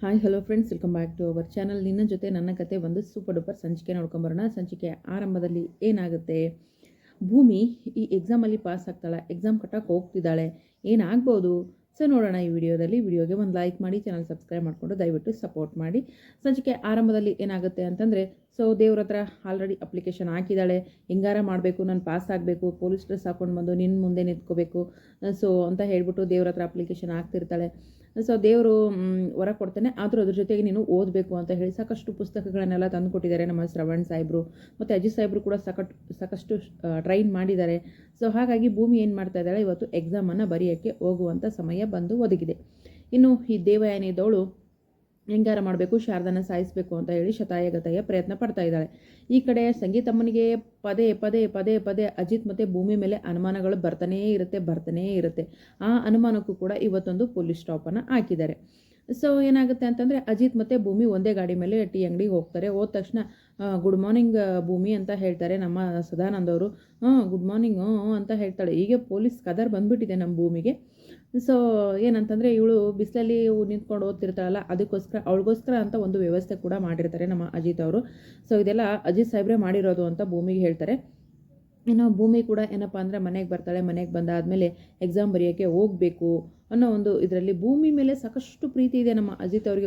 Hi hello friends, welcome back to our channel. ನಿನ್ನ ಜೊತೆ ನನ್ನ ಕತೆ ಒಂದು ಸೂಪರ್ ಡೂಪರ್ ಸಂಚಿಕೆ ನೋಡ್ಕೊಂಬರೋಣ. ಸಂಚಿಕೆ ಆರಂಭದಲ್ಲಿ ಏನಾಗುತ್ತೆ, ಭೂಮಿ ಈ ಎಕ್ಸಾಮಲ್ಲಿ ಪಾಸ್ ಆಗ್ತಾಳೆ, ಎಕ್ಸಾಮ್ ಕಟ್ಟಕ್ಕೆ ಹೋಗ್ತಿದ್ದಾಳೆ, ಏನಾಗ್ಬೋದು ಸೊ ನೋಡೋಣ ಈ ವಿಡಿಯೋದಲ್ಲಿ. ವಿಡಿಯೋಗೆ ಒಂದು ಲೈಕ್ ಮಾಡಿ, ಚಾನಲ್ ಸಬ್ಸ್ಕ್ರೈಬ್ ಮಾಡಿಕೊಂಡು ದಯವಿಟ್ಟು ಸಪೋರ್ಟ್ ಮಾಡಿ. ಸಂಚಿಕೆ ಆರಂಭದಲ್ಲಿ ಏನಾಗುತ್ತೆ ಅಂತಂದರೆ, ಸೊ ದೇವ್ರ ಹತ್ರ ಆಲ್ರೆಡಿ ಅಪ್ಲಿಕೇಶನ್ ಹಾಕಿದ್ದಾಳೆ, ಹೆಂಗಾರ ಮಾಡಬೇಕು, ನಾನು ಪಾಸ್ ಆಗಬೇಕು, ಪೊಲೀಸ್ ಡ್ರೆಸ್ ಹಾಕೊಂಡು ಬಂದು ನಿನ್ನ ಮುಂದೆ ನಿಂತ್ಕೋಬೇಕು ಸೊ ಅಂತ ಹೇಳ್ಬಿಟ್ಟು ದೇವ್ರ ಹತ್ರ ಅಪ್ಲಿಕೇಶನ್ ಹಾಕ್ತಿರ್ತಾಳೆ. ಸೊ ದೇವರು ವರ ಕೊಡ್ತಾನೆ, ಆದರೂ ಅದ್ರ ಜೊತೆಗೆ ನೀನು ಓದಬೇಕು ಅಂತ ಹೇಳಿ ಸಾಕಷ್ಟು ಪುಸ್ತಕಗಳನ್ನೆಲ್ಲ ತಂದು ಕೊಟ್ಟಿದ್ದಾರೆ ನಮ್ಮ ಶ್ರವಣ್ ಸಾಹೇಬರು. ಮತ್ತು ಅಜಿತ್ ಸಾಹೇಬರು ಕೂಡ ಸಾಕಷ್ಟು ಟ್ರೈನ್ ಮಾಡಿದ್ದಾರೆ. ಸೊ ಹಾಗಾಗಿ ಭೂಮಿ ಏನು ಮಾಡ್ತಾ ಇದ್ದಾಳೆ, ಇವತ್ತು ಎಕ್ಸಾಮನ್ನು ಬರೆಯೋಕ್ಕೆ ಹೋಗುವಂಥ ಸಮಯ ಬಂದು ಒದಗಿದೆ. ಇನ್ನು ಈ ದೇವಯಾನಿ ಇದ್ದವಳು ಹೆಂಗಾರ ಮಾಡಬೇಕು, ಶಾರದನ ಸಾಯಿಸಬೇಕು ಅಂತ ಹೇಳಿ ಶತಾಯಗತಾಯ ಪ್ರಯತ್ನ ಪಡ್ತಾ ಇದ್ದಾಳೆ. ಈ ಕಡೆ ಸಂಗೀತಮ್ಮನಿಗೆ ಪದೇ ಪದೇ ಪದೇ ಪದೇ ಅಜಿತ್ ಮತ್ತು ಭೂಮಿ ಮೇಲೆ ಅನುಮಾನಗಳು ಬರ್ತಾನೇ ಇರುತ್ತೆ. ಆ ಅನುಮಾನಕ್ಕೂ ಕೂಡ ಇವತ್ತೊಂದು ಪೊಲೀಸ್ ಸ್ಟಾಪನ್ನು ಹಾಕಿದ್ದಾರೆ. ಸೊ ಏನಾಗುತ್ತೆ ಅಂತಂದರೆ, ಅಜಿತ್ ಮತ್ತು ಭೂಮಿ ಒಂದೇ ಗಾಡಿ ಮೇಲೆ ಟೀ ಅಂಗಡಿಗೆ ಹೋಗ್ತಾರೆ. ಹೋದ ತಕ್ಷಣ ಗುಡ್ ಮಾರ್ನಿಂಗ್ ಭೂಮಿ ಅಂತ ಹೇಳ್ತಾರೆ ನಮ್ಮ ಸದಾನಂದ್ ಅವರು. ಗುಡ್ ಮಾರ್ನಿಂಗ್ ಅಂತ ಹೇಳ್ತಾಳೆ. ಹೀಗೆ ಪೊಲೀಸ್ ಕದರ್ ಬಂದುಬಿಟ್ಟಿದೆ ನಮ್ಮ ಭೂಮಿಗೆ. ಸೊ ಏನಂತಂದರೆ, ಇವಳು ಬಿಸಿಲಲ್ಲಿ ನಿಂತ್ಕೊಂಡು ಓದ್ತಿರ್ತಾಳಲ್ಲ, ಅವಳಿಗೋಸ್ಕರ ಅಂತ ಒಂದು ವ್ಯವಸ್ಥೆ ಕೂಡ ಮಾಡಿರ್ತಾರೆ ನಮ್ಮ ಅಜಿತ್ ಅವರು. ಸೊ ಇದೆಲ್ಲ ಅಜಿತ್ ಸಾಹೇಬ್ರೆ ಮಾಡಿರೋದು ಅಂತ ಭೂಮಿಗೆ ಹೇಳ್ತಾರೆ. ಇನ್ನು ಭೂಮಿ ಕೂಡ ಏನಪ್ಪ ಅಂದರೆ ಮನೆಗೆ ಬರ್ತಾಳೆ. ಮನೆಗೆ ಬಂದಾದಮೇಲೆ ಎಕ್ಸಾಮ್ ಬರೆಯೋಕ್ಕೆ ಹೋಗಬೇಕು ಅನ್ನೋ ಒಂದು ಇದರಲ್ಲಿ ಭೂಮಿ ಮೇಲೆ ಸಾಕಷ್ಟು ಪ್ರೀತಿ ಇದೆ ನಮ್ಮ ಅಜಿತ್ ಅವರಿಗೆ.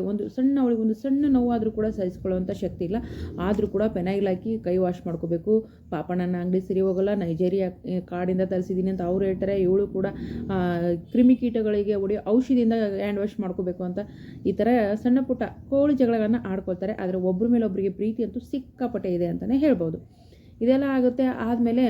ಅವಳಿಗೆ ಒಂದು ಸಣ್ಣ ನೋವಾದರೂ ಕೂಡ ಸಹಿಸ್ಕೊಳ್ಳುವಂಥ ಶಕ್ತಿ ಇಲ್ಲ. ಆದರೂ ಕೂಡ ಪೆನೈಲ್ ಹಾಕಿ ಕೈ ವಾಶ್ ಮಾಡ್ಕೋಬೇಕು. ಪಾಪ ನನ್ನ ಅಂಗಡಿ ಸರಿ ಹೋಗೋಲ್ಲ, ನೈಜೀರಿಯಾ ಕಾಡಿಂದ ತರಿಸಿದ್ದೀನಿ ಅಂತ ಅವ್ರು ಹೇಳ್ತಾರೆ. ಇವಳು ಕೂಡ ಕ್ರಿಮಿಕೀಟಗಳಿಗೆ ಹೊಡೆಯೋ ಔಷಧಿಯಿಂದ ಹ್ಯಾಂಡ್ ವಾಶ್ ಮಾಡ್ಕೋಬೇಕು ಅಂತ ಈ ಥರ ಸಣ್ಣ ಪುಟ್ಟ ಕೋಳಿ ಜಗಳಗಳನ್ನು ಆಡ್ಕೊಳ್ತಾರೆ. ಆದರೆ ಒಬ್ಬರ ಮೇಲೆ ಒಬ್ಬರಿಗೆ ಪ್ರೀತಿ ಅಂತೂ ಸಿಕ್ಕಾಪಟ್ಟೆ ಇದೆ ಅಂತಲೇ ಹೇಳ್ಬೋದು. ಇದೆಲ್ಲ ಆಗುತ್ತೆ. ಆದಮೇಲೆ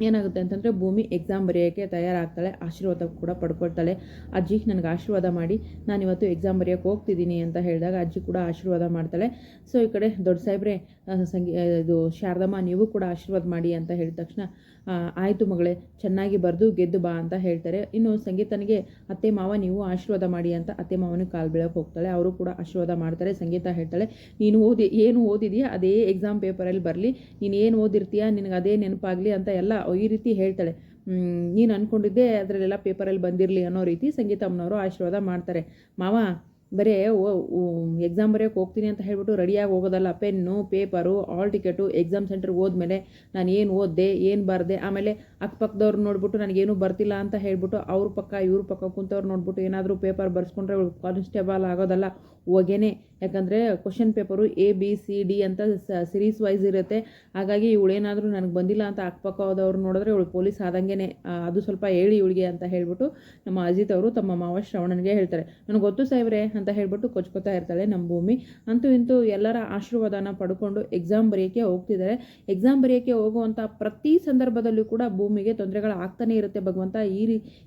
ಏನಾಗುತ್ತೆ ಅಂತಂದರೆ, ಭೂಮಿ ಎಕ್ಸಾಮ್ ಬರೆಯೋಕ್ಕೆ ತಯಾರಾಗ್ತಾಳೆ, ಆಶೀರ್ವಾದ ಕೂಡ ಪಡ್ಕೊಳ್ತಾಳೆ. ಅಜ್ಜಿ ನನಗೆ ಆಶೀರ್ವಾದ ಮಾಡಿ, ನಾನಿವತ್ತು ಎಕ್ಸಾಮ್ ಬರೆಯೋಕ್ಕೆ ಹೋಗ್ತಿದ್ದೀನಿ ಅಂತ ಹೇಳಿದಾಗ ಅಜ್ಜಿ ಕೂಡ ಆಶೀರ್ವಾದ ಮಾಡ್ತಾಳೆ. ಸೊ ಈ ಕಡೆ ದೊಡ್ಡ ಸಾಹೇಬ್ರೆ ಇದು ಶಾರದಮ್ಮ ನೀವು ಕೂಡ ಆಶೀರ್ವಾದ ಮಾಡಿ ಅಂತ ಹೇಳಿದ ತಕ್ಷಣ, ಆಯಿತು ಮಗಳೇ, ಚೆನ್ನಾಗಿ ಬರೆದು ಗೆದ್ದು ಬಾ ಅಂತ ಹೇಳ್ತಾರೆ. ಇನ್ನು ಸಂಗೀತನಿಗೆ ಅತ್ತೆ ಮಾವ ನೀವು ಆಶೀರ್ವಾದ ಮಾಡಿ ಅಂತ ಅತ್ತೆ ಮಾವನಿಗೆ ಕಾಲು ಬೀಳಕ್ಕೆ ಹೋಗ್ತಾಳೆ. ಅವರು ಕೂಡ ಆಶೀರ್ವಾದ ಮಾಡ್ತಾರೆ. ಸಂಗೀತ ಹೇಳ್ತಾಳೆ, ನೀನು ಏನು ಓದಿದೆಯಾ ಅದೇ ಎಕ್ಸಾಮ್ ಪೇಪರಲ್ಲಿ ಬರಲಿ, ನೀನು ಏನು ಓದಿರ್ತೀಯಾ ನಿನಗೆ ಅದೇ ನೆನಪಾಗಲಿ ಅಂತ ಎಲ್ಲ ಈ ರೀತಿ ಹೇಳ್ತಾಳೆ. ನೀನು ಅಂದ್ಕೊಂಡಿದ್ದೆ ಅದರಲ್ಲೆಲ್ಲ ಪೇಪರಲ್ಲಿ ಬಂದಿರಲಿ ಅನ್ನೋ ರೀತಿ ಸಂಗೀತಮ್ಮನವರು ಆಶೀರ್ವಾದ ಮಾಡ್ತಾರೆ. ಮಾವ ಬರೀ ಎಕ್ಸಾಮ್ ಬರೆಯೋಕ್ಕೆ ಹೋಗ್ತೀನಿ ಅಂತ ಹೇಳ್ಬಿಟ್ಟು ರೆಡಿಯಾಗಿ ಹೋಗೋದಲ್ಲ, pen paper hall ticket, exam ಸೆಂಟ್ರಿಗೆ ಹೋದ್ಮೇಲೆ ನಾನು ಏನು ಓದಿದೆ ಏನು ಬರದೆ, ಆಮೇಲೆ ಅಕ್ಕಪಕ್ಕದವ್ರು ನೋಡ್ಬಿಟ್ಟು ನನಗೇನು ಬರ್ತಿಲ್ಲ ಅಂತ ಹೇಳ್ಬಿಟ್ಟು ಅವ್ರ ಪಕ್ಕ ಇವ್ರ ಪಕ್ಕ ಕುಂತವ್ರು ನೋಡ್ಬಿಟ್ಟು ಏನಾದರೂ ಪೇಪರ್ ಬರ್ಸ್ಕೊಂಡ್ರೆ ಅವಳು ಕಾನ್ಸ್ಟೇಬಲ್ ಆಗೋದಲ್ಲ, ಹೋಗೇನೆ. ಯಾಕಂದರೆ ಕ್ವಶನ್ ಪೇಪರು ABCD ಅಂತ ಸಿರೀಸ್ ವೈಸ್ ಇರುತ್ತೆ. ಹಾಗಾಗಿ ಇವಳೇನಾದರೂ ನನಗೆ ಬಂದಿಲ್ಲ ಅಂತ ಅಕ್ಕಪಕ್ಕದವ್ರು ನೋಡಿದ್ರೆ ಇವಳು ಪೊಲೀಸ್ ಆದಂಗೆ, ಅದು ಸ್ವಲ್ಪ ಹೇಳಿ ಇವಳಿಗೆ ಅಂತ ಹೇಳ್ಬಿಟ್ಟು ನಮ್ಮ ಅಜಿತ್ ಅವರು ತಮ್ಮ ಮಾವ ಶ್ರವಣನಿಗೆ ಹೇಳ್ತಾರೆ. ನನಗೆ ಗೊತ್ತು ಸಾಹೇಬ್ರೆ ಅಂತ ಹೇಳ್ಬಿಟ್ಟು ಕೊಚ್ಕೋತಾ ಇರ್ತಾಳೆ ನಮ್ಮ ಭೂಮಿ. ಅಂತೂ ಇಂತೂ ಎಲ್ಲರ ಆಶೀರ್ವಾದನ ಪಡ್ಕೊಂಡು ಎಕ್ಸಾಮ್ ಬರೆಯೋಕ್ಕೆ ಹೋಗ್ತಿದ್ದಾರೆ. ಎಕ್ಸಾಮ್ ಬರೆಯೋಕ್ಕೆ ಹೋಗುವಂಥ ಪ್ರತಿ ಸಂದರ್ಭದಲ್ಲೂ ಕೂಡ ಭೂಮಿಗೆ ತೊಂದರೆಗಳು ಆಗ್ತಾನೆ ಇರುತ್ತೆ. ಭಗವಂತ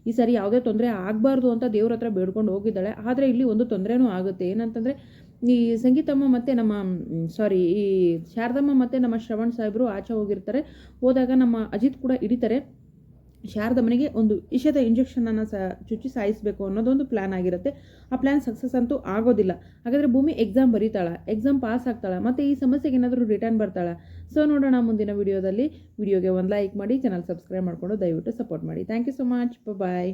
ಈ ಸಾರಿ ಯಾವುದೇ ತೊಂದರೆ ಆಗಬಾರ್ದು ಅಂತ ದೇವ್ರ ಹತ್ರ ಬೇಡ್ಕೊಂಡು ಹೋಗಿದ್ದಾಳೆ. ಆದರೆ ಇಲ್ಲಿ ಒಂದು ತೊಂದರೆನೂ ಆಗುತ್ತೆ. ಏನಂತಂದರೆ, ಈ ಸಂಗೀತಮ್ಮ ಮತ್ತು ಈ ಶಾರದಮ್ಮ ಮತ್ತು ನಮ್ಮ ಶ್ರವಣ್ ಸಾಹೇಬರು ಆಚೆ ಹೋಗಿರ್ತಾರೆ. ಹೋದಾಗ ನಮ್ಮ ಅಜಿತ್ ಕೂಡ ಹಿಡಿತಾರೆ. ಶಾರದಮ್ಮನಿಗೆ ಒಂದು ವಿಷದ ಇಂಜೆಕ್ಷನನ್ನು ಚುಚ್ಚಿ ಸಾಯಿಸಬೇಕು ಅನ್ನೋದೊಂದು ಪ್ಲ್ಯಾನ್ ಆಗಿರುತ್ತೆ. ಆ ಪ್ಲ್ಯಾನ್ ಸಕ್ಸಸ್ ಅಂತೂ ಆಗೋದಿಲ್ಲ. ಹಾಗಾದರೆ ಭೂಮಿ ಎಕ್ಸಾಮ್ ಬರೀತಾಳ, ಎಕ್ಸಾಮ್ ಪಾಸ್ ಆಗ್ತಾಳ, ಮತ್ತು ಈ ಸಮಸ್ಯೆಗೆ ಏನಾದರೂ ರಿಟರ್ನ್ ಬರ್ತಾಳ? ಸೊ ನೋಡೋಣ ಮುಂದಿನ ವಿಡಿಯೋದಲ್ಲಿ. ವಿಡಿಯೋಗೆ ಒಂದು ಲೈಕ್ ಮಾಡಿ, ಚಾನಲ್ ಸಬ್ಸ್ಕ್ರೈಬ್ ಮಾಡಿಕೊಂಡು ದಯವಿಟ್ಟು ಸಪೋರ್ಟ್ ಮಾಡಿ. Thank you so much. Bye.